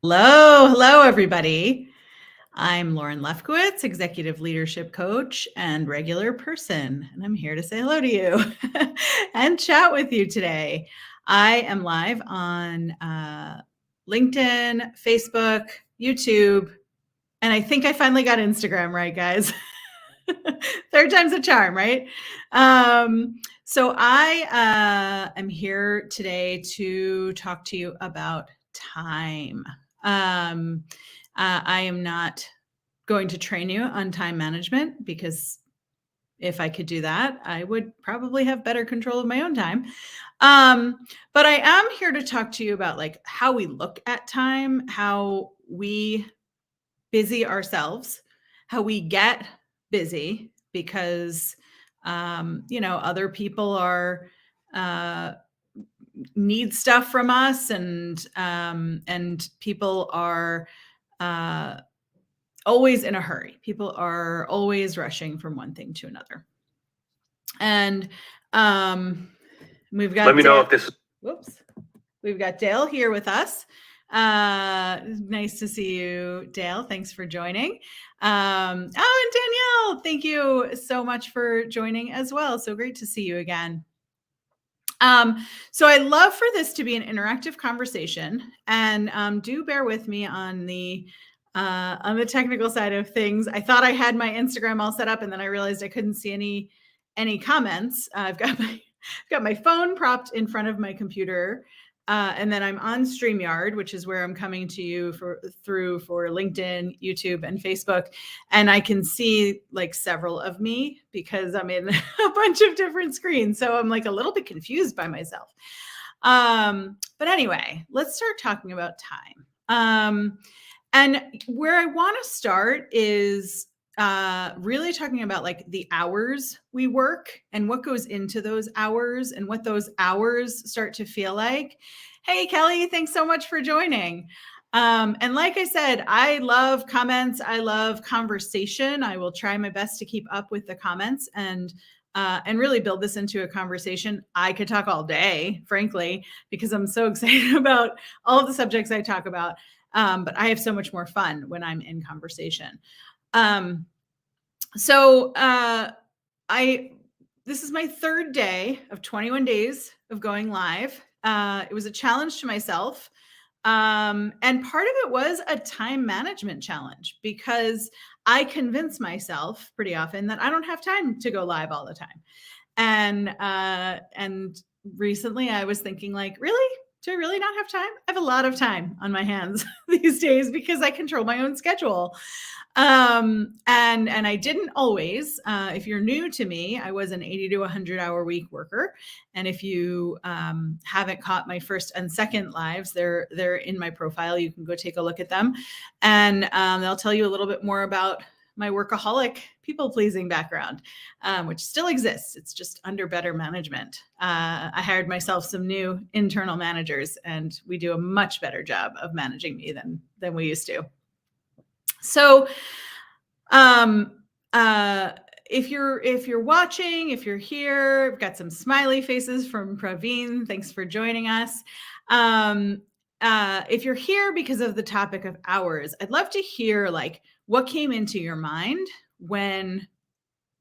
Hello, everybody. I'm Lauren Lefkowitz, Executive Leadership Coach and regular person, and I'm here to say hello to you and chat with you today. I am live on LinkedIn, Facebook, YouTube, and I think I finally got Instagram right, guys. Third time's a charm, right? So I am here today to talk to you about time. I am not going to train you on time management because if I could do that, I would probably have better control of my own time. But I am here to talk to you about like how we look at time, how we busy ourselves, how we get busy because other people are need stuff from us, and people are always in a hurry. People are always rushing from one thing to another. And we've got Let me know if this. Whoops. We've got Dale here with us. Nice to see you, Dale. Thanks for joining. And Danielle, thank you so much for joining as well. So great to see you again. So I love for this to be an interactive conversation, and do bear with me on the technical side of things. I thought I had my Instagram all set up, and then I realized I couldn't see any comments. I've got my phone propped in front of my computer, and then I'm on StreamYard, which is where I'm coming to you for LinkedIn, YouTube, and Facebook. And I can see like several of me because I'm in a bunch of different screens. So I'm like a little bit confused by myself. But anyway, let's start talking about time. And where I want to start is really talking about like the hours we work and what goes into those hours and what those hours start to feel like. Hey, Kelly, thanks so much for joining. And like I said, I love comments. I love conversation. I will try my best to keep up with the comments and really build this into a conversation. I could talk all day, frankly, because I'm so excited about all of the subjects I talk about. But I have so much more fun when I'm in conversation. This is my third day of 21 days of going live. It was a challenge to myself. And part of it was a time management challenge because I convince myself pretty often that I don't have time to go live all the time. And recently I was thinking like, really? Do I really not have time? I have a lot of time on my hands these days because I control my own schedule. And I didn't always. If you're new to me, I was an 80 to 100 hour week worker. And if you haven't caught my first and second lives, they're in my profile. You can go take a look at them. And they'll tell you a little bit more about my workaholic people-pleasing background, which still exists. It's just under better management. I hired myself some new internal managers, and we do a much better job of managing me than we used to. So, if you're watching, if you're here, I've got some smiley faces from Praveen. Thanks for joining us. If you're here because of the topic of hours, I'd love to hear like what came into your mind when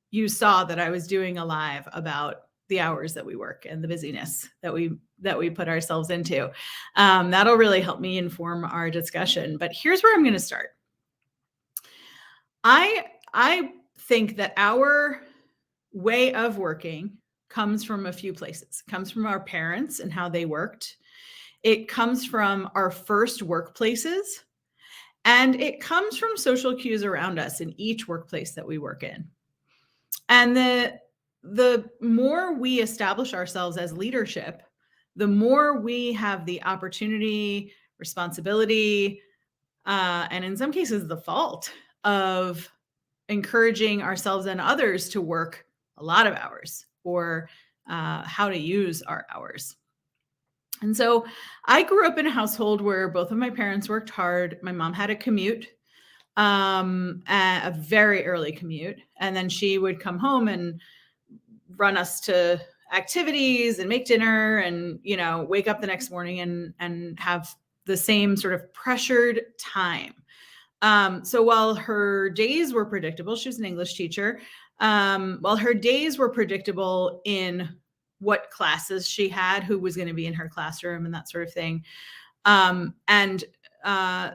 you saw that I was doing a live about the hours that we work and the busyness that we put ourselves into. That'll really help me inform our discussion. But here's where I'm going to start. I think that our way of working comes from a few places. It comes from our parents and how they worked. It comes from our first workplaces. And it comes from social cues around us in each workplace that we work in. And the more we establish ourselves as leadership, the more we have the opportunity, responsibility, and in some cases, the fault of encouraging ourselves and others to work a lot of hours or how to use our hours. And so I grew up in a household where both of my parents worked hard. My mom had a commute, a very early commute. And then she would come home and run us to activities and make dinner and, wake up the next morning and have the same sort of pressured time. So while her days were predictable, she was an English teacher. While her days were predictable in what classes she had, who was going to be in her classroom, and that sort of thing. And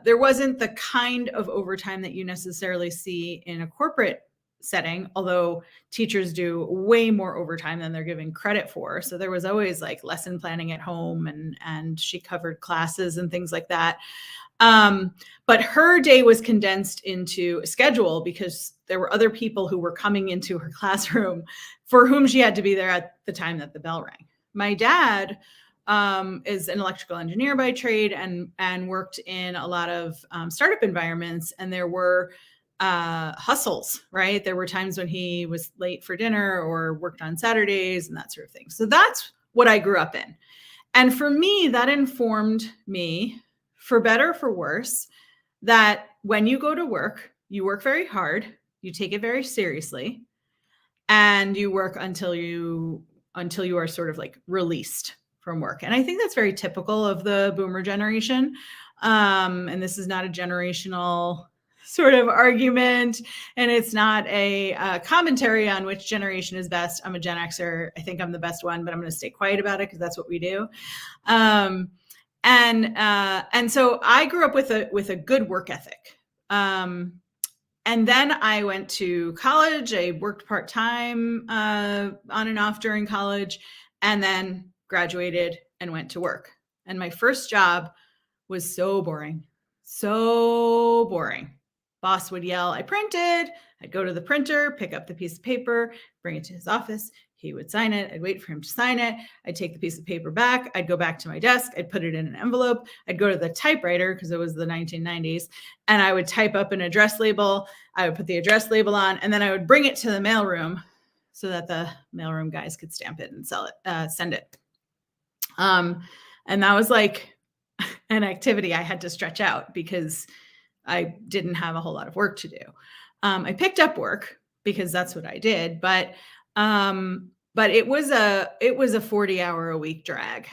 there wasn't the kind of overtime that you necessarily see in a corporate setting, although teachers do way more overtime than they're given credit for. So there was always like lesson planning at home, and she covered classes and things like that. But her day was condensed into a schedule because there were other people who were coming into her classroom for whom she had to be there at the time that the bell rang. My dad is an electrical engineer by trade and worked in a lot of startup environments, and there were hustles, right? There were times when he was late for dinner or worked on Saturdays and that sort of thing. So that's what I grew up in. And for me, that informed me, for better or for worse, that when you go to work, you work very hard, you take it very seriously, and you work until you are sort of like released from work. And I think that's very typical of the boomer generation. And this is not a generational sort of argument, and it's not a commentary on which generation is best. I'm a Gen Xer. I think I'm the best one, but I'm going to stay quiet about it because that's what we do. And so I grew up with a good work ethic. And then I went to college. I worked part-time on and off during college, and then graduated and went to work. And my first job was so boring. Boss would yell, I printed. I'd go to the printer, pick up the piece of paper, bring it to his office. He would sign it. I'd wait for him to sign it. I'd take the piece of paper back. I'd go back to my desk. I'd put it in an envelope. I'd go to the typewriter because it was the 1990s, and I would type up an address label. I would put the address label on, and then I would bring it to the mailroom so that the mailroom guys could stamp it and send it. And that was like an activity I had to stretch out because I didn't have a whole lot of work to do. I picked up work because that's what I did, but it was a 40-hour-a-week drag.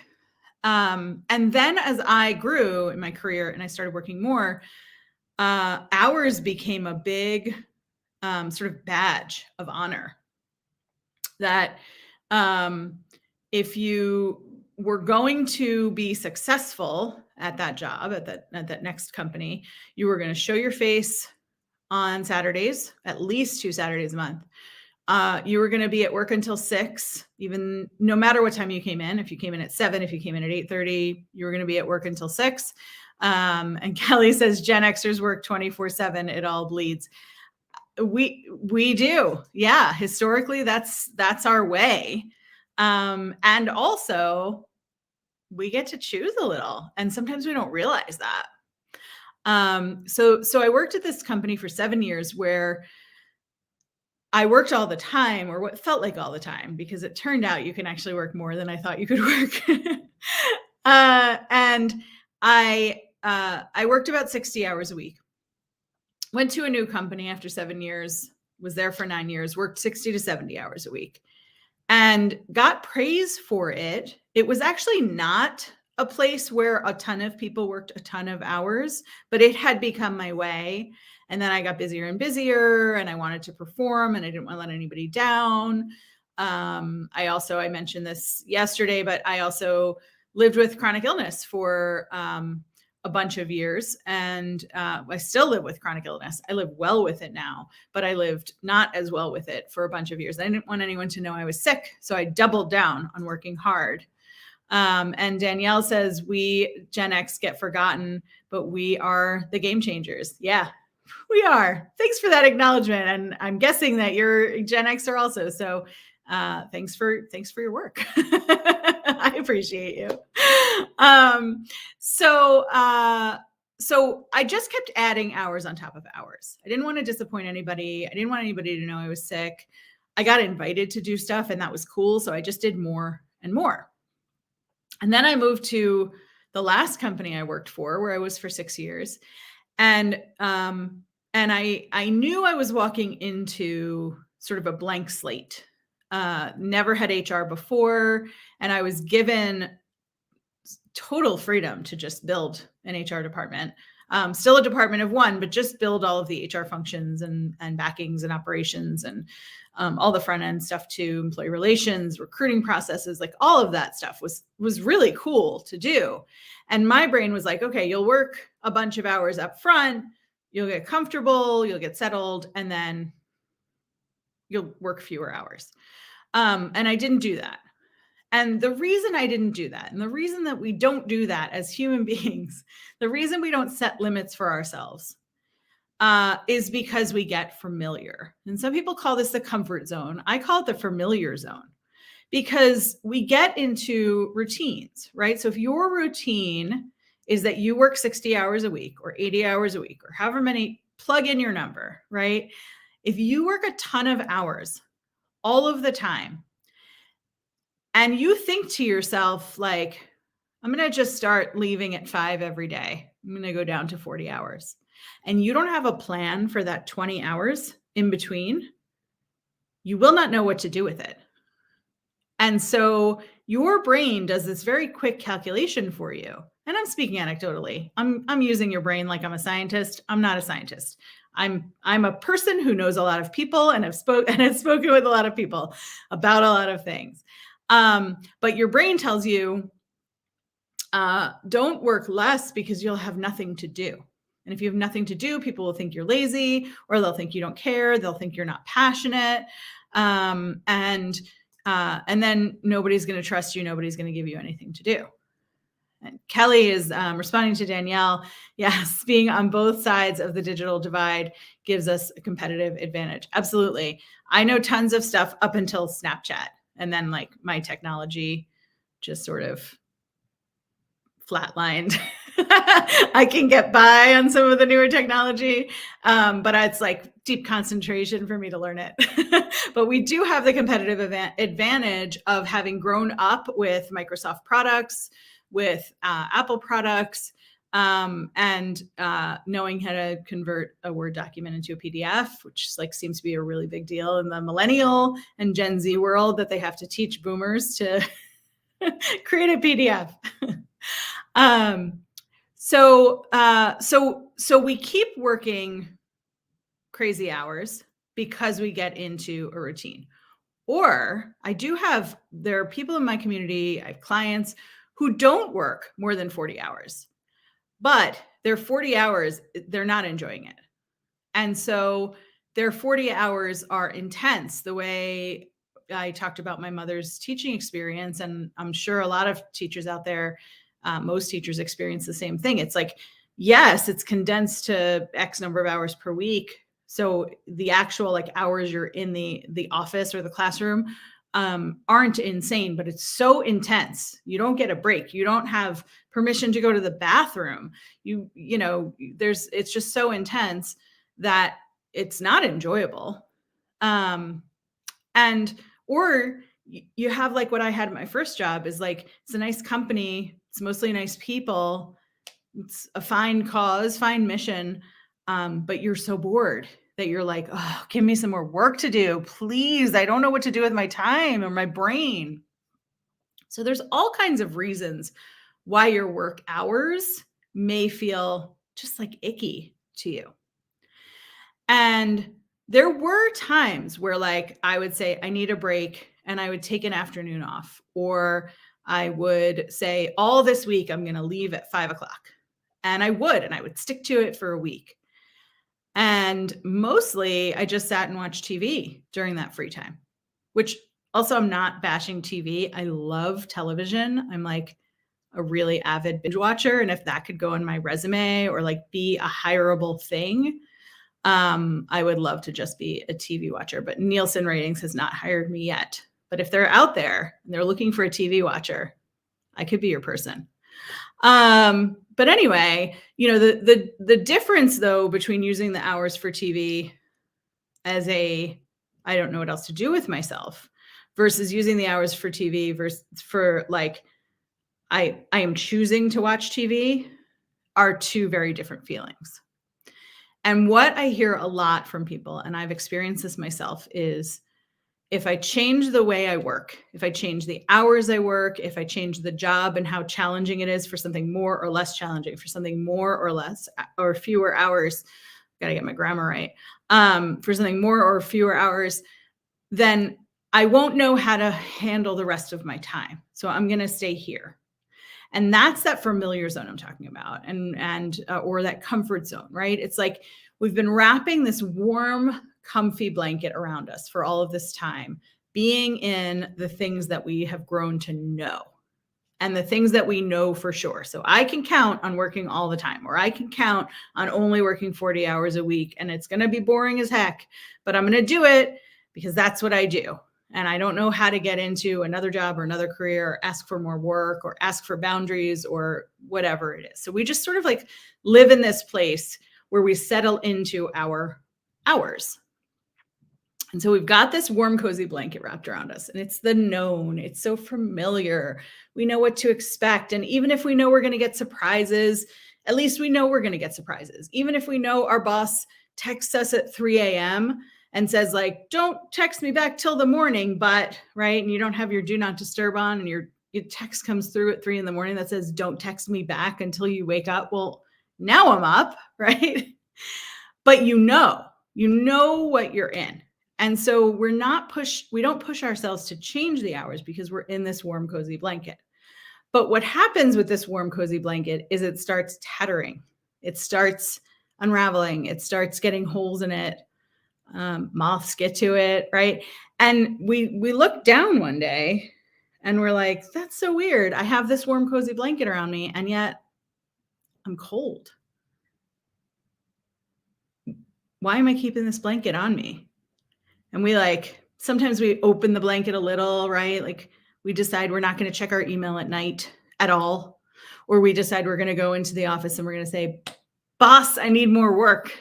And then as I grew in my career and I started working more, hours became a big sort of badge of honor. That if you were going to be successful at that job, at that next company, you were going to show your face on Saturdays, at least 2 Saturdays a month. You were going to be at work until 6, even no matter what time you came in. If you came in at 7, if you came in at 8:30, you were going to be at work until 6. And Kelly says Gen Xers work 24/7. It all bleeds. We do. Yeah. Historically, that's our way. And also we get to choose a little, and sometimes we don't realize that. So I worked at this company for 7 years where I worked all the time, or what felt like all the time, because it turned out you can actually work more than I thought you could work. And I worked about 60 hours a week. Went to a new company after 7 years, was there for 9 years, worked 60 to 70 hours a week, and got praise for it. It was actually not a place where a ton of people worked a ton of hours, but it had become my way. And then I got busier and busier, and I wanted to perform, and I didn't want to let anybody down. I mentioned this yesterday, but I also lived with chronic illness for a bunch of years, and I still live with chronic illness. I live well with it now, but I lived not as well with it for a bunch of years. I didn't want anyone to know I was sick, so I doubled down on working hard. And Danielle says, we Gen X get forgotten, but we are the game changers. Yeah, we are. Thanks for that acknowledgement. And I'm guessing that you're Gen Xer also. So thanks for your work. I appreciate you. So I just kept adding hours on top of hours. I didn't want to disappoint anybody. I didn't want anybody to know I was sick. I got invited to do stuff, and that was cool. So I just did more and more. And then I moved to the last company I worked for, where I was for 6 years. And I knew I was walking into sort of a blank slate. Never had HR before, and I was given total freedom to just build an HR department. Still a department of one, but just build all of the HR functions and backings and operations and all the front end stuff too, employee relations, recruiting processes, like all of that stuff was really cool to do. And my brain was like, okay, you'll work a bunch of hours up front, you'll get comfortable, you'll get settled, and then you'll work fewer hours. And I didn't do that. And the reason I didn't do that, and the reason that we don't do that as human beings, the reason we don't set limits for ourselves is because we get familiar. And some people call this the comfort zone. I call it the familiar zone because we get into routines, right? So if your routine is that you work 60 hours a week or 80 hours a week or however many, plug in your number, right? If you work a ton of hours all of the time, and you think to yourself, like, I'm going to just start leaving at 5 every day. I'm going to go down to 40 hours. And you don't have a plan for that 20 hours in between, you will not know what to do with it. And so your brain does this very quick calculation for you. And I'm speaking anecdotally. I'm using your brain like I'm a scientist. I'm not a scientist. I'm a person who knows a lot of people and have spoken with a lot of people about a lot of things. But your brain tells you, don't work less because you'll have nothing to do. And if you have nothing to do, people will think you're lazy, or they'll think you don't care. They'll think you're not passionate. And then nobody's going to trust you. Nobody's going to give you anything to do. And Kelly is responding to Danielle. Yes, being on both sides of the digital divide gives us a competitive advantage. Absolutely. I know tons of stuff up until Snapchat. And then like my technology just sort of flatlined. I can get by on some of the newer technology, but it's like deep concentration for me to learn it. But we do have the competitive advantage of having grown up with Microsoft products, with Apple products, and knowing how to convert a Word document into a PDF, which like seems to be a really big deal in the millennial and Gen Z world, that they have to teach boomers to create a PDF. So we keep working crazy hours because we get into a routine. Or there are people in my community, I have clients who don't work more than 40 hours, but their 40 hours, they're not enjoying it. And so their 40 hours are intense, the way I talked about my mother's teaching experience. And I'm sure a lot of teachers out there, most teachers experience the same thing. It's like, yes, it's condensed to X number of hours per week. So the actual like hours you're in the office or the classroom aren't insane, but it's so intense. You don't get a break. You don't have permission to go to the bathroom. It's just so intense that it's not enjoyable. Or you have like what I had at my first job is like, it's a nice company. It's mostly nice people. It's a fine cause, fine mission. But you're so bored that you're like, oh, give me some more work to do, please. I don't know what to do with my time or my brain. So there's all kinds of reasons why your work hours may feel just like icky to you. And there were times where like I would say I need a break and I would take an afternoon off, or I would say all this week I'm going to leave at 5 o'clock. And I would stick to it for a week. And mostly I just sat and watched TV during that free time, which also I'm not bashing TV. I love television. I'm like a really avid binge watcher. And if that could go on my resume or like be a hireable thing, I would love to just be a TV watcher. But Nielsen Ratings has not hired me yet. But if they're out there and they're looking for a TV watcher, I could be your person. But anyway, the difference though between using the hours for TV as I don't know what else to do with myself versus using the hours for TV versus for like I am choosing to watch TV are two very different feelings. And what I hear a lot from people, and I've experienced this myself, is if I change the way I work, if I change the hours I work, if I change the job and how challenging it is for something more or less challenging, for something more or less or fewer hours, gotta get my grammar right, for something more or fewer hours, then I won't know how to handle the rest of my time. So I'm going to stay here. And that's that familiar zone I'm talking about, and or that comfort zone, right? It's like we've been wrapping this warm, comfy blanket around us for all of this time, being in the things that we have grown to know and the things that we know for sure. So I can count on working all the time, or I can count on only working 40 hours a week, and it's going to be boring as heck, but I'm going to do it because that's what I do. And I don't know how to get into another job or another career or ask for more work or ask for boundaries or whatever it is. So we just sort of like live in this place where we settle into our hours. And so we've got this warm, cozy blanket wrapped around us, and it's the known. It's so familiar. We know what to expect. And even if we know we're going to get surprises, at least we know we're going to get surprises. Even if we know our boss texts us at 3 a.m. and says, like, don't text me back till the morning, but, right? And you don't have your do not disturb on, and your text comes through at 3 in the morning that says, don't text me back until you wake up. Well, now I'm up, right? But you know what you're in. And so we don't push ourselves to change the hours because we're in this warm, cozy blanket. But what happens with this warm, cozy blanket is it starts tattering. It starts unraveling. It starts getting holes in it. Moths get to it, right? And we look down one day and we're like, that's so weird. I have this warm, cozy blanket around me, and yet I'm cold. Why am I keeping this blanket on me? And sometimes we open the blanket a little, right? Like we decide we're not going to check our email at night at all. Or we decide we're going to go into the office and we're going to say, boss, I need more work.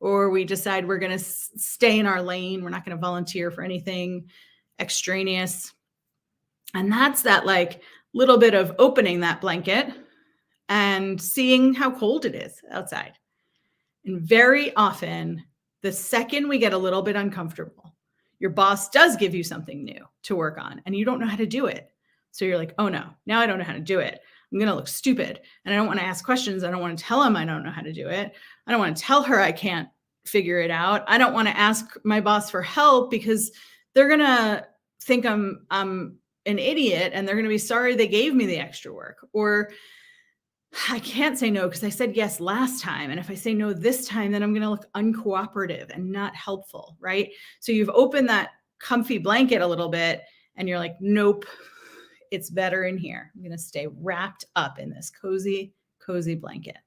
Or we decide we're going to stay in our lane. We're not going to volunteer for anything extraneous. And that's that like little bit of opening that blanket and seeing how cold it is outside. And very often, the second we get a little bit uncomfortable, your boss does give you something new to work on and you don't know how to do it. So you're like, oh no, now I don't know how to do it. I'm going to look stupid. And I don't want to ask questions. I don't want to tell him I don't know how to do it. I don't want to tell her I can't figure it out. I don't want to ask my boss for help because they're going to think I'm an idiot and they're going to be sorry they gave me the extra work. Or I can't say no because I said yes last time. And if I say no this time, then I'm going to look uncooperative and not helpful, right? So you've opened that comfy blanket a little bit and you're like, nope, it's better in here. I'm going to stay wrapped up in this cozy, cozy blanket.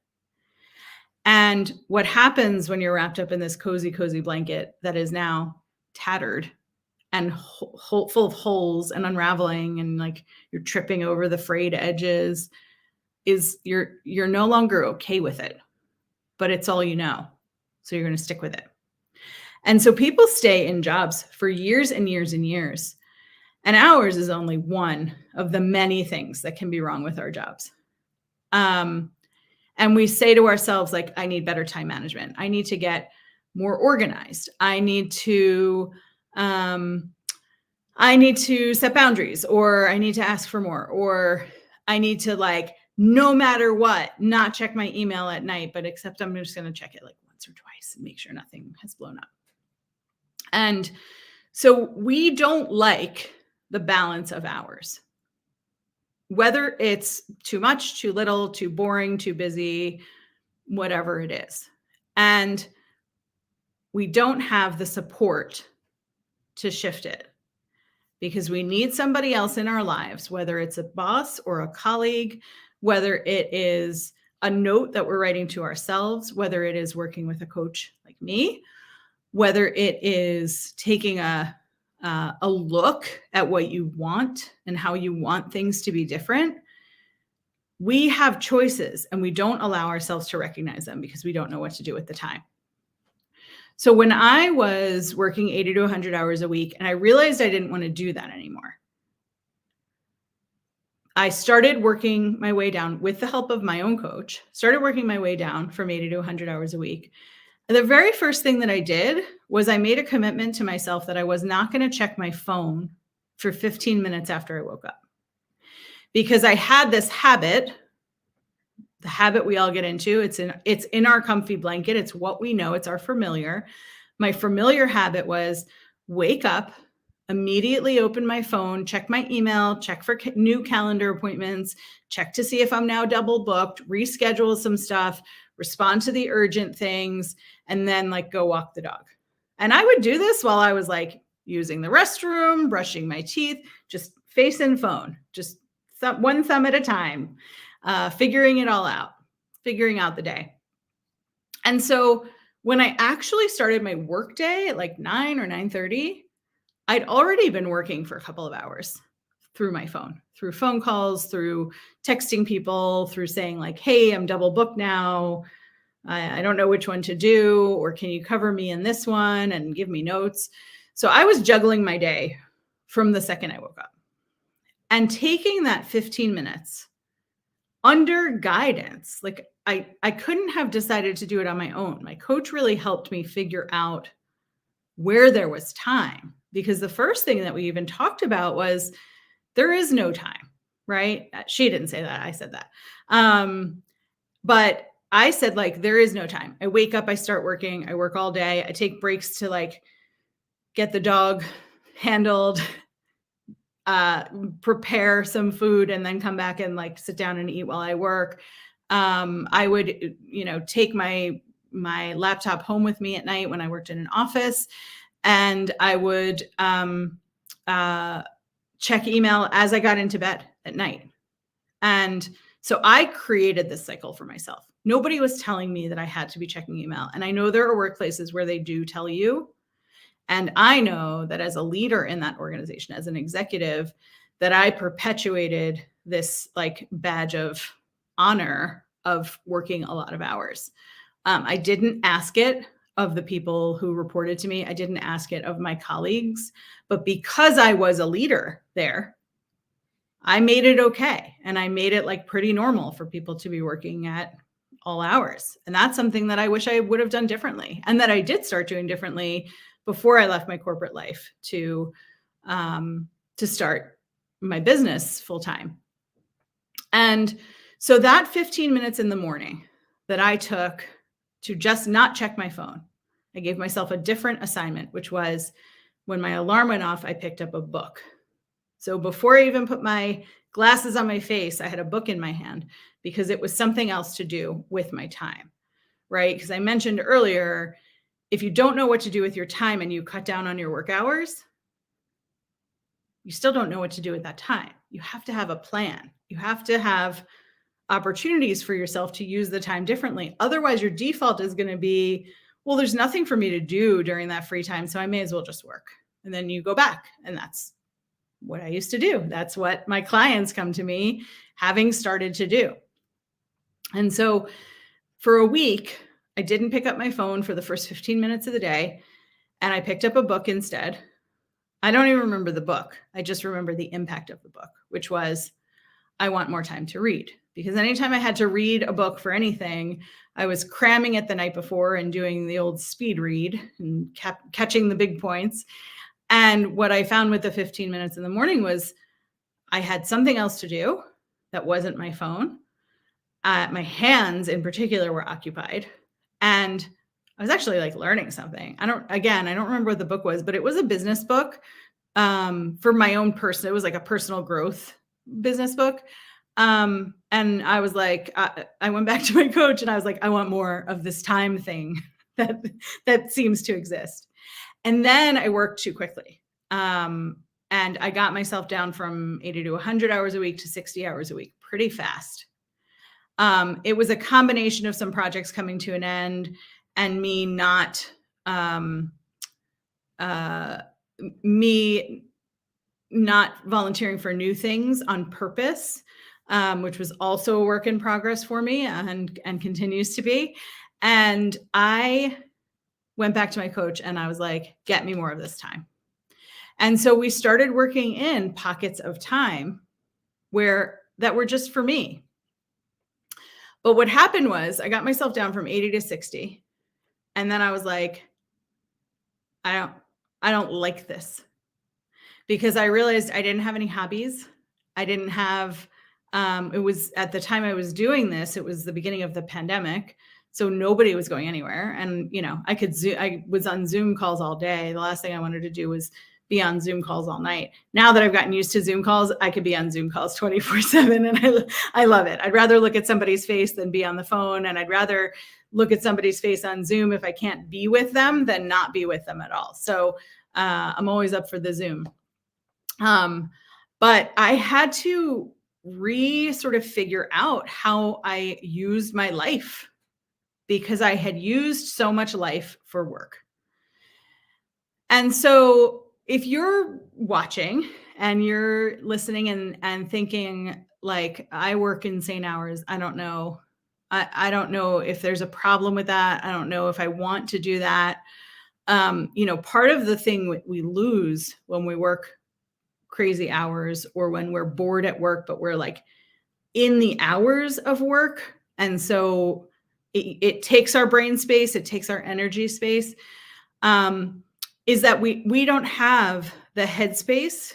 And what happens when you're wrapped up in this cozy, cozy blanket that is now tattered and full of holes and unraveling, and like you're tripping over the frayed edges, is you're no longer okay with it, but it's all you know. So you're going to stick with it. And so people stay in jobs for years and years and years. And ours is only one of the many things that can be wrong with our jobs. And we say to ourselves, like, I need better time management. I need to get more organized. I need to set boundaries, or I need to ask for more, or I need to, like, no matter what, not check my email at night, but except I'm just going to check it like once or twice and make sure nothing has blown up. And so we don't like the balance of hours, whether it's too much, too little, too boring, too busy, whatever it is. And we don't have the support to shift it because we need somebody else in our lives, whether it's a boss or a colleague, whether it is a note that we're writing to ourselves, whether it is working with a coach like me, whether it is taking a look at what you want and how you want things to be different. We have choices and we don't allow ourselves to recognize them because we don't know what to do at the time. So when I was working 80 to 100 hours a week and I realized I didn't want to do that anymore, I started working my way down with the help of my own coach, started working my way down from 80 to 100 hours a week. The very first thing that I did was I made a commitment to myself that I was not going to check my phone for 15 minutes after I woke up, because I had this habit, the habit we all get into. It's in our comfy blanket. It's what we know. It's our familiar. My familiar habit was wake up, immediately open my phone, check my email, check for new calendar appointments, check to see if I'm now double booked, reschedule some stuff, respond to the urgent things, and then like go walk the dog. And I would do this while I was like using the restroom, brushing my teeth, just face and phone, just one thumb at a time, figuring it all out, figuring out the day. And so when I actually started my work day at like 9 or 9:30, I'd already been working for a couple of hours through my phone, through phone calls, through texting people, through saying like, "Hey, I'm double booked now. I don't know which one to do, or can you cover me in this one and give me notes?" So I was juggling my day from the second I woke up, and taking that 15 minutes under guidance. Like I couldn't have decided to do it on my own. My coach really helped me figure out where there was time, because the first thing that we even talked about was there is no time, right? She didn't say that. I said that. But I said, like, there is no time. I wake up, I start working, I work all day. I take breaks to like get the dog handled, prepare some food, and then come back and like sit down and eat while I work. I would, take my laptop home with me at night when I worked in an office, and I would check email as I got into bed at night. And so I created this cycle for myself. Nobody was telling me that I had to be checking email. And I know there are workplaces where they do tell you. And I know that as a leader in that organization, as an executive, that I perpetuated this like badge of honor of working a lot of hours. I didn't ask it of the people who reported to me. I didn't ask it of my colleagues, but because I was a leader there, I made it okay. And I made it like pretty normal for people to be working at all hours. And that's something that I wish I would have done differently, and that I did start doing differently before I left my corporate life to start my business full time. And so that 15 minutes in the morning that I took to just not check my phone, I gave myself a different assignment, which was when my alarm went off, I picked up a book. So before I even put my glasses on my face, I had a book in my hand, because it was something else to do with my time, right? Because I mentioned earlier, if you don't know what to do with your time and you cut down on your work hours, you still don't know what to do with that time. You have to have a plan. You have to have opportunities for yourself to use the time differently. Otherwise, your default is going to be, well, there's nothing for me to do during that free time, so I may as well just work. And then you go back. And that's what I used to do. That's what my clients come to me having started to do. And so for a week, I didn't pick up my phone for the first 15 minutes of the day, and I picked up a book instead. I don't even remember the book. I just remember the impact of the book, which was, I want more time to read. Because anytime I had to read a book for anything, I was cramming it the night before and doing the old speed read and catching the big points. And what I found with the 15 minutes in the morning was I had something else to do that wasn't my phone. My hands in particular were occupied. And I was actually like learning something. I don't remember what the book was, but it was a business book for my own person. It was like a personal growth business book. And I was like, I went back to my coach and I was like, I want more of this time thing that seems to exist. And then I worked too quickly. And I got myself down from 80 to 100 hours a week to 60 hours a week pretty fast. It was a combination of some projects coming to an end and me not volunteering for new things on purpose, which was also a work in progress for me and continues to be. And I went back to my coach and I was like, get me more of this time. And so we started working in pockets of time that were just for me. But what happened was I got myself down from 80 to 60. And then I was like, I don't I don't like this, because I realized I didn't have any hobbies. I didn't have it was at the time I was doing this, it was the beginning of the pandemic. So nobody was going anywhere. And, I was on Zoom calls all day. The last thing I wanted to do was be on Zoom calls all night. Now that I've gotten used to Zoom calls, I could be on Zoom calls 24/7, and I love it. I'd rather look at somebody's face than be on the phone. And I'd rather look at somebody's face on Zoom if I can't be with them than not be with them at all. So I'm always up for the Zoom. Um, but I had to sort of figure out how I used my life, because I had used so much life for work. And so if you're watching and you're listening and thinking like, I work insane hours, I don't know. I don't know if there's a problem with that. I don't know if I want to do that. Part of the thing we lose when we work crazy hours, or when we're bored at work, but we're like in the hours of work. And so it takes our brain space, it takes our energy space. Um, is that we don't have the headspace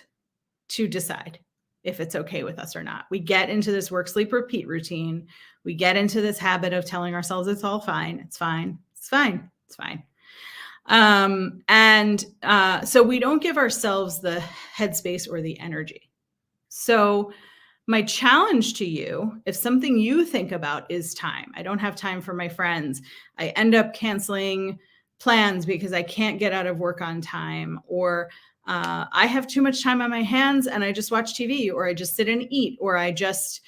to decide if it's okay with us or not. We get into this work, sleep, repeat routine. We get into this habit of telling ourselves it's all fine, it's fine, it's fine, it's fine. So we don't give ourselves the headspace or the energy. So my challenge to you, if something you think about is time, I don't have time for my friends, I end up canceling plans because I can't get out of work on time, or I have too much time on my hands and I just watch TV, or I just sit and eat, or I just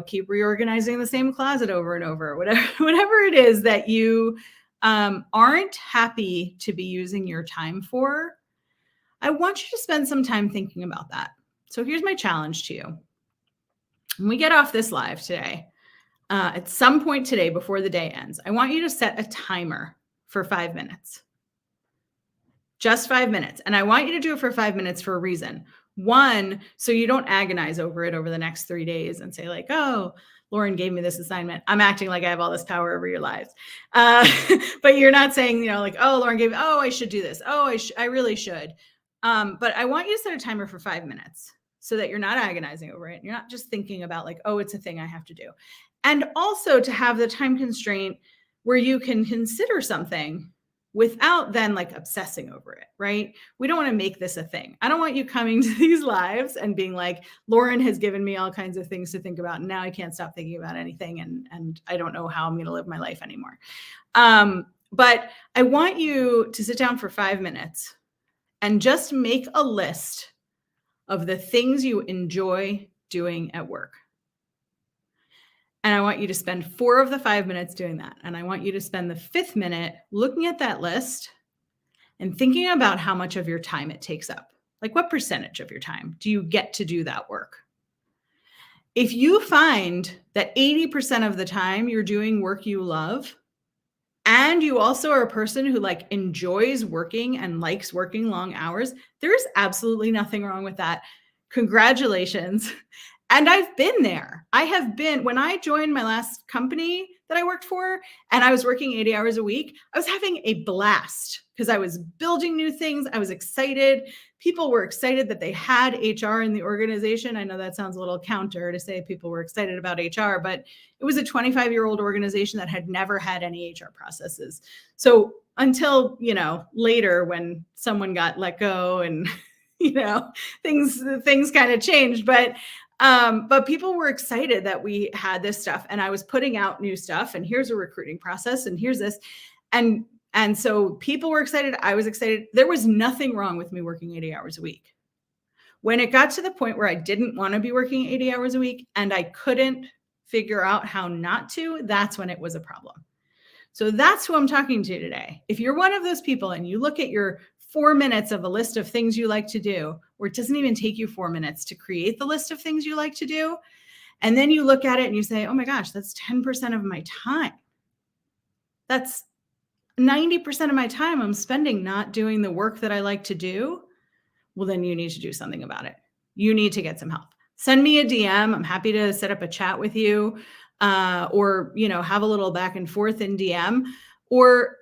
keep reorganizing the same closet over and over, whatever it is that you aren't happy to be using your time for. I want you to spend some time thinking about that. So here's my challenge to you. When we get off this live today, at some point today before the day ends, I want you to set a timer for 5 minutes. Just 5 minutes. And I want you to do it for 5 minutes for a reason. One, so you don't agonize over it over the next 3 days and say like, oh, Lauren gave me this assignment. I'm acting like I have all this power over your lives. But you're not saying, like, oh, Lauren gave, oh, I should do this. Oh, I really should. But I want you to set a timer for 5 minutes so that you're not agonizing over it. You're not just thinking about like, oh, it's a thing I have to do. And also to have the time constraint where you can consider something without then like obsessing over it, right? We don't want to make this a thing. I don't want you coming to these lives and being like, Lauren has given me all kinds of things to think about, and now I can't stop thinking about anything, and I don't know how I'm going to live my life anymore. But I want you to sit down for 5 minutes and just make a list of the things you enjoy doing at work. And I want you to spend 4 of the 5 minutes doing that. And I want you to spend the 5th minute looking at that list and thinking about how much of your time it takes up. Like, what percentage of your time do you get to do that work? If you find that 80% of the time you're doing work you love, and you also are a person who like enjoys working and likes working long hours, there is absolutely nothing wrong with that. Congratulations. And I've been there. When I joined my last company that I worked for and I was working 80 hours a week, I was having a blast because I was building new things. I was excited. People were excited that they had HR in the organization. I know that sounds a little counter to say people were excited about HR, but it was a 25-year-old organization that had never had any HR processes. So until, later when someone got let go and, things kind of changed, but people were excited that we had this stuff, and I was putting out new stuff, and here's a recruiting process, and here's this. And so people were excited. I was excited. There was nothing wrong with me working 80 hours a week. When it got to the point where I didn't want to be working 80 hours a week and I couldn't figure out how not to, that's when it was a problem. So that's who I'm talking to today. If you're one of those people and you look at your 4 minutes of a list of things you like to do, or it doesn't even take you 4 minutes to create the list of things you like to do, and then you look at it and you say, oh my gosh, that's 10% of my time. That's 90% of my time I'm spending not doing the work that I like to do. Well, then you need to do something about it. You need to get some help. Send me a DM. I'm happy to set up a chat with you, or, have a little back and forth in DM. Or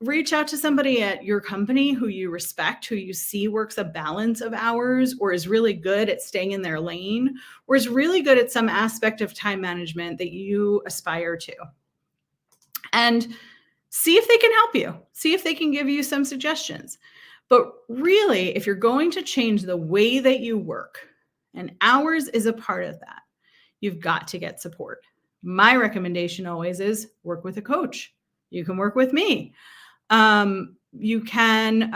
reach out to somebody at your company who you respect, who you see works a balance of hours, or is really good at staying in their lane, or is really good at some aspect of time management that you aspire to. And see if they can help you. See if they can give you some suggestions. But really, if you're going to change the way that you work, and hours is a part of that, you've got to get support. My recommendation always is work with a coach. You can work with me. You can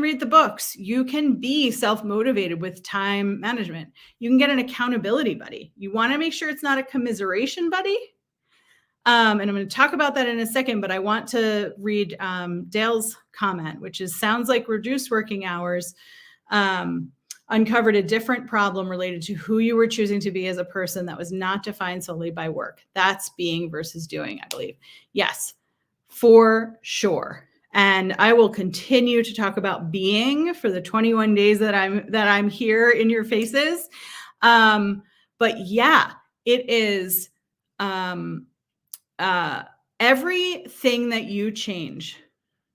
read the books. You can be self-motivated with time management. You can get an accountability buddy. You want to make sure it's not a commiseration buddy. And I'm going to talk about that in a second, but I want to read Dale's comment, which is, sounds like reduced working hours uncovered a different problem related to who you were choosing to be as a person that was not defined solely by work. That's being versus doing, I believe. Yes, for sure. And I will continue to talk about being for the 21 days that I'm here in your faces. But yeah, it is everything that you change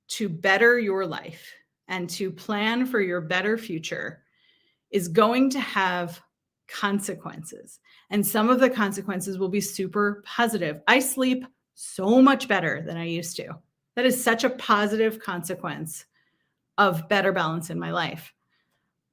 to better your life and to plan for your better future is going to have consequences. And some of the consequences will be super positive. I sleep so much better than I used to. That is such a positive consequence of better balance in my life.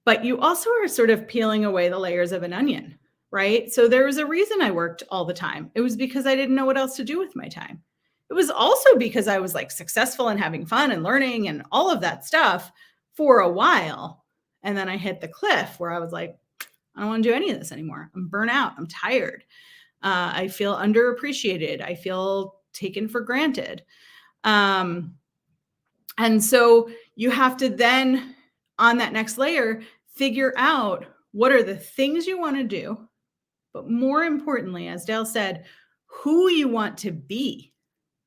But you also are sort of peeling away the layers of an onion, right? So there was a reason I worked all the time. It was because I didn't know what else to do with my time. It was also because I was like successful and having fun and learning and all of that stuff for a while. And then I hit the cliff where I was like, I don't want to do any of this anymore. I'm burnt out. I'm tired. I feel underappreciated. I feel taken for granted. And so you have to then, on that next layer, figure out what are the things you want to do, but more importantly, as Dale said, who you want to be,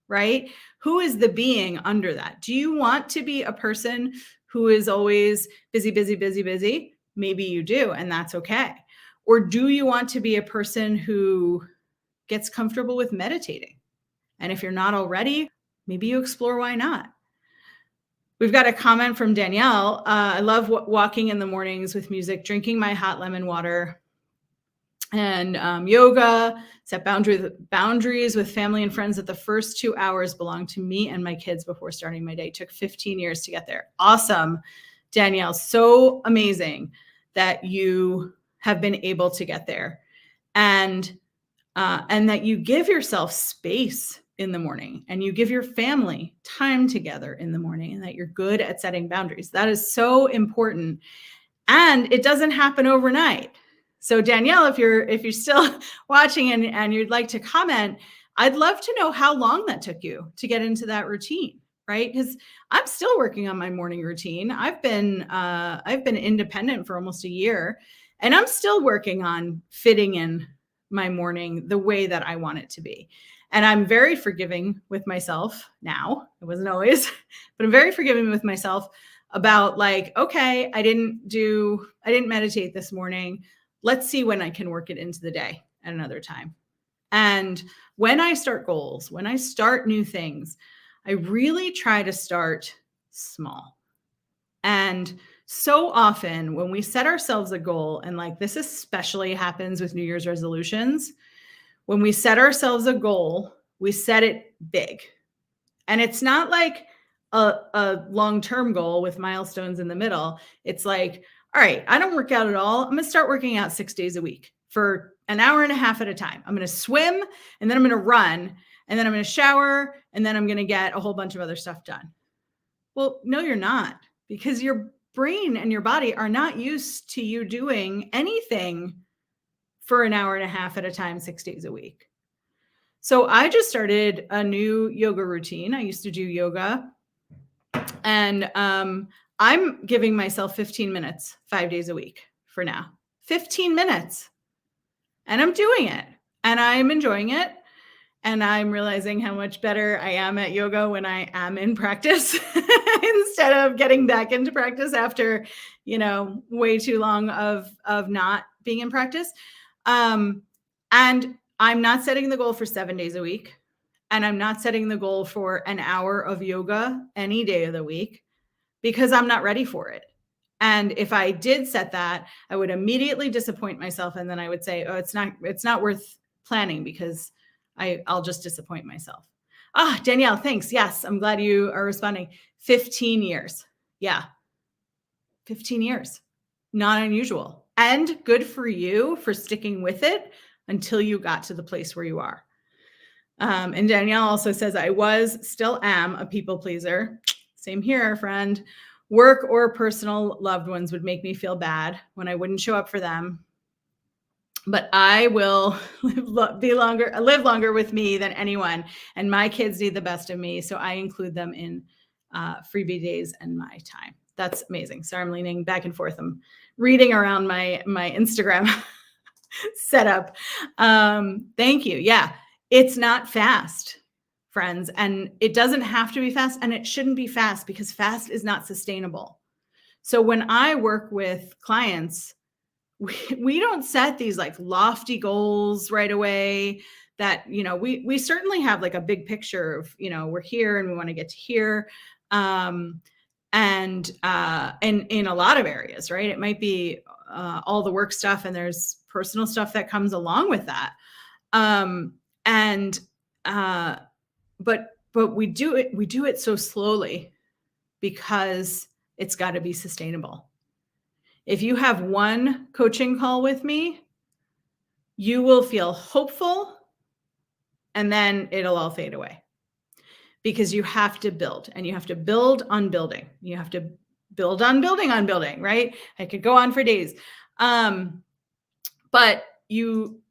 right? Who is the being under that? Do you want to be a person who is always busy, busy, busy, busy? Maybe you do, and that's okay. Or do you want to be a person who gets comfortable with meditating? And if you're not already, maybe you explore why not. We've got a comment from Danielle. I love walking in the mornings with music, drinking my hot lemon water, and yoga, set boundaries with family and friends that the first 2 hours belong to me and my kids before starting my day. It took 15 years to get there. Awesome, Danielle. So amazing that you have been able to get there, and that you give yourself space in the morning and you give your family time together in the morning, and that you're good at setting boundaries. That is so important. And it doesn't happen overnight. So Danielle, if you're still watching and you'd like to comment, I'd love to know how long that took you to get into that routine, right? Because I'm still working on my morning routine. I've been independent for almost a year, and I'm still working on fitting in my morning the way that I want it to be. And I'm very forgiving with myself now. It wasn't always, but I'm very forgiving with myself about like, okay, I didn't meditate this morning. Let's see when I can work it into the day at another time. And when I start goals, when I start new things, I really try to start small. And so often when we set ourselves a goal, and like this especially happens with New Year's resolutions, when we set ourselves a goal, we set it big. And it's not like a long-term goal with milestones in the middle. It's like, all right, I don't work out at all. I'm going to start working out 6 days a week for an hour and a half at a time. I'm going to swim, and then I'm going to run, and then I'm going to shower, and then I'm going to get a whole bunch of other stuff done. Well, no, you're not, because your brain and your body are not used to you doing anything for an hour and a half at a time, 6 days a week. So I just started a new yoga routine. I used to do yoga, and I'm giving myself 15 minutes, 5 days a week for now. 15 minutes. And I'm doing it, and I'm enjoying it. And I'm realizing how much better I am at yoga when I am in practice instead of getting back into practice after, way too long of not being in practice. And I'm not setting the goal for 7 days a week. And I'm not setting the goal for an hour of yoga any day of the week because I'm not ready for it. And if I did set that, I would immediately disappoint myself. And then I would say, oh, it's not worth planning because I'll just disappoint myself. Ah, Danielle, thanks. Yes, I'm glad you are responding. 15 years. Yeah, 15 years. Not unusual. And good for you for sticking with it until you got to the place where you are. And Danielle also says, I still am a people pleaser. Same here, friend. Work or personal loved ones would make me feel bad when I wouldn't show up for them. But I will live longer with me than anyone. And my kids need the best of me. So I include them in freebie days and my time. That's amazing. Sorry, I'm leaning back and forth. I'm reading around my Instagram setup. Thank you. Yeah, it's not fast, friends. And it doesn't have to be fast, and it shouldn't be fast because fast is not sustainable. So when I work with clients, we don't set these like lofty goals right away that, we certainly have like a big picture of, we're here and we want to get to here. And in a lot of areas, right? It might be all the work stuff, and there's personal stuff that comes along with that. But we do it so slowly because it's got to be sustainable. If you have one coaching call with me, you will feel hopeful, and then it'll all fade away. Because you have to build, and you have to build on building. You have to build on building, right? I could go on for days. But you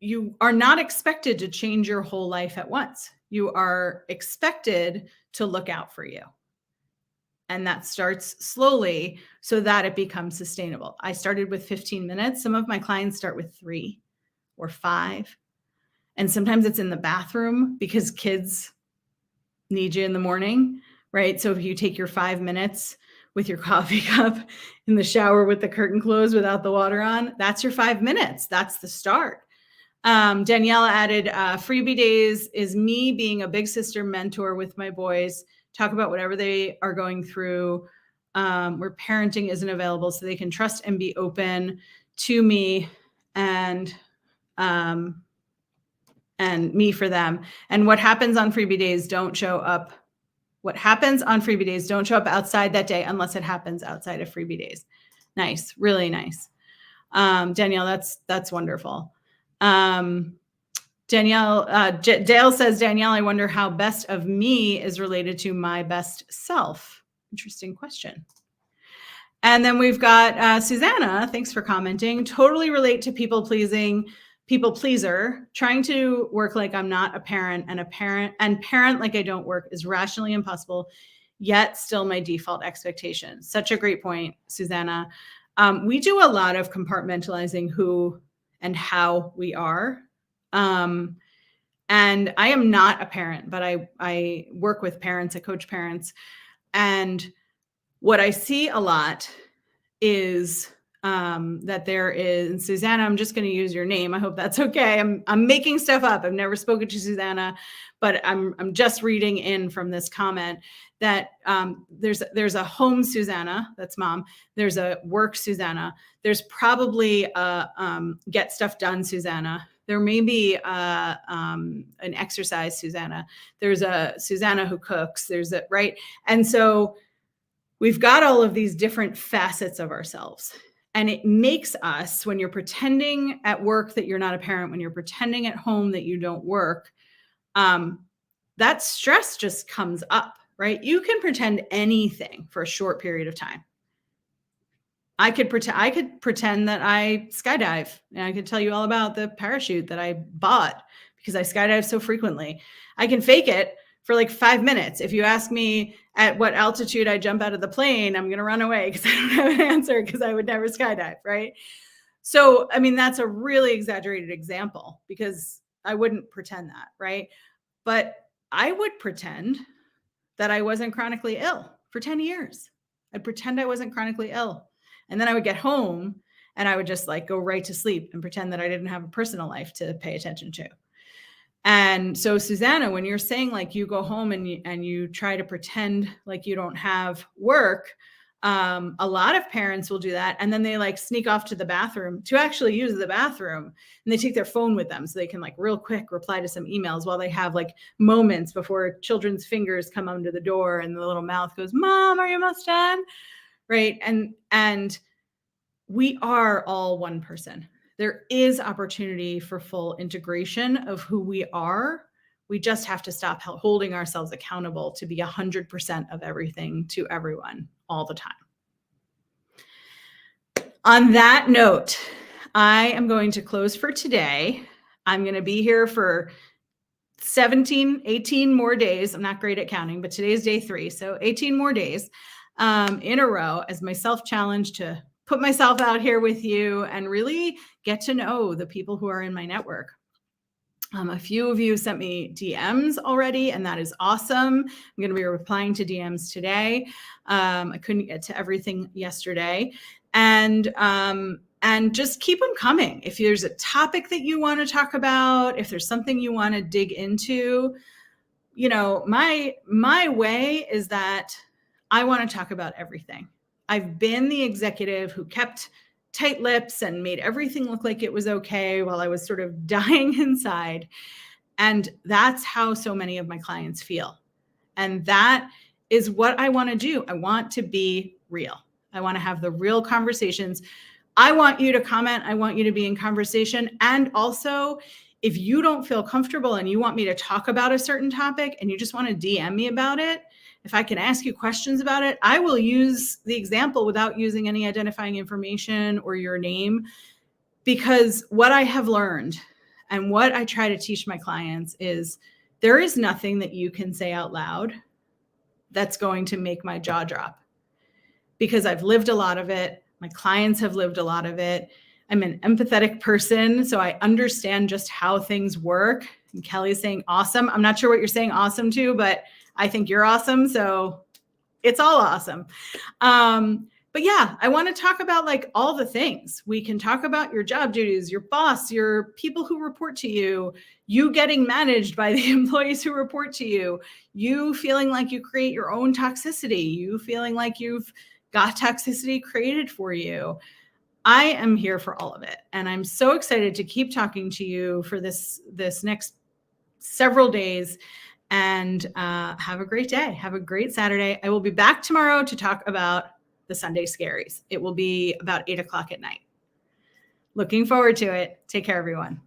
are not expected to change your whole life at once. You are expected to look out for you. And that starts slowly so that it becomes sustainable. I started with 15 minutes. Some of my clients start with 3 or 5. And sometimes it's in the bathroom because kids need you in the morning, right? So if you take your 5 minutes with your coffee cup in the shower with the curtain closed without the water on, that's your 5 minutes. That's the start. Danielle added, freebie days is me being a big sister mentor with my boys, talk about whatever they are going through, where parenting isn't available, so they can trust and be open to me and me for them. And what happens on freebie days don't show up. What happens on freebie days don't show up outside that day unless it happens outside of freebie days. Nice, really nice. Danielle, that's wonderful. Danielle, Dale says, Danielle, I wonder how best of me is related to my best self. Interesting question. And then we've got Susanna. Thanks for commenting. Totally relate to people pleaser. Trying to work like I'm not a parent, and parent like I don't work is rationally impossible, yet still my default expectation. Such a great point, Susanna. We do a lot of compartmentalizing who and how we are. And I am not a parent, but I work with parents, I coach parents. And what I see a lot is that there is, and Susanna, I'm just going to use your name. I hope that's okay. I'm making stuff up. I've never spoken to Susanna, but I'm just reading in from this comment that there's a home Susanna, that's mom. There's a work Susanna. There's probably a get stuff done Susanna. There may be an exercise Susanna. There's a Susanna who cooks. There's a, right? And so we've got all of these different facets of ourselves. And it makes us, when you're pretending at work that you're not a parent, when you're pretending at home that you don't work, that stress just comes up, right? You can pretend anything for a short period of time. I could pretend that I skydive, and I could tell you all about the parachute that I bought because I skydive so frequently. I can fake it for like 5 minutes. If you ask me at what altitude I jump out of the plane, I'm going to run away because I don't have an answer because I would never skydive, right? So, I mean, that's a really exaggerated example because I wouldn't pretend that, right? But I would pretend that I wasn't chronically ill for 10 years. I'd pretend I wasn't chronically ill. And then I would get home and I would just like go right to sleep and pretend that I didn't have a personal life to pay attention to. And so, Susanna, when you're saying like you go home and you try to pretend like you don't have work, a lot of parents will do that, and then they like sneak off to the bathroom to actually use the bathroom, and they take their phone with them so they can like real quick reply to some emails while they have like moments before children's fingers come under the door and the little mouth goes, "Mom, are you almost done?" Right? And we are all one person. There is opportunity for full integration of who we are. We just have to stop holding ourselves accountable to be 100% of everything to everyone all the time. On that note, I am going to close for today. I'm going to be here for 17, 18 more days. I'm not great at counting, but today's day 3. So 18 more days in a row as my self-challenge to put myself out here with you and really get to know the people who are in my network. A few of you sent me DMs already, and that is awesome. I'm going to be replying to DMs today. I couldn't get to everything yesterday. And just keep them coming. If there's a topic that you want to talk about, if there's something you want to dig into, you know, my way is that I want to talk about everything. I've been the executive who kept tight lips and made everything look like it was okay while I was sort of dying inside. And that's how so many of my clients feel. And that is what I want to do. I want to be real. I want to have the real conversations. I want you to comment. I want you to be in conversation. And also, if you don't feel comfortable and you want me to talk about a certain topic and you just want to DM me about it, if I can ask you questions about it, I will use the example without using any identifying information or your name, because what I have learned and what I try to teach my clients is there is nothing that you can say out loud that's going to make my jaw drop, because I've lived a lot of it. My clients have lived a lot of it. I'm an empathetic person, so I understand just how things work. And Kelly's saying awesome. I'm not sure what you're saying awesome to, but I think you're awesome. So it's all awesome. But yeah, I want to talk about like all the things. We can talk about your job duties, your boss, your people who report to you, you getting managed by the employees who report to you, you feeling like you create your own toxicity, you feeling like you've got toxicity created for you. I am here for all of it. And I'm so excited to keep talking to you for this next several days. And have a great day. Have a great Saturday. I will be back tomorrow to talk about the Sunday scaries. It will be about 8 o'clock at night. Looking forward to it. Take care, everyone.